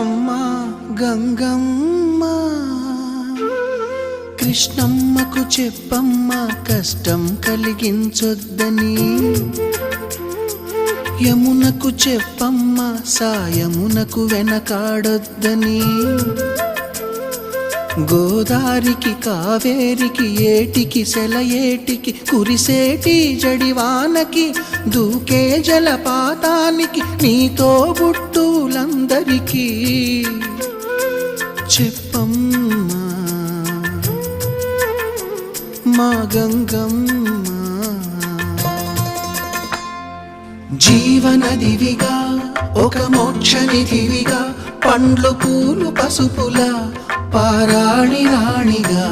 అమ్మా గంగమ్మ కృష్ణమ్మకు చెప్పమ్మా కష్టం కలిగించొద్దని యమునకు చెప్పమ్మా సాయమునకు వెనకాడొద్దని గోదారికి కావేరికి ఏటికి సెలయేటికి కురిసేటి జడివానకి దూకే జలపాతానికి నీతో బుట్టులందరికీ చెప్పమ్మా మా గంగమ్మ జీవనదివిగా ఒక మోక్షనిధివిగా పండ్లు పూలు పసుపుల పారాణి రాణిగా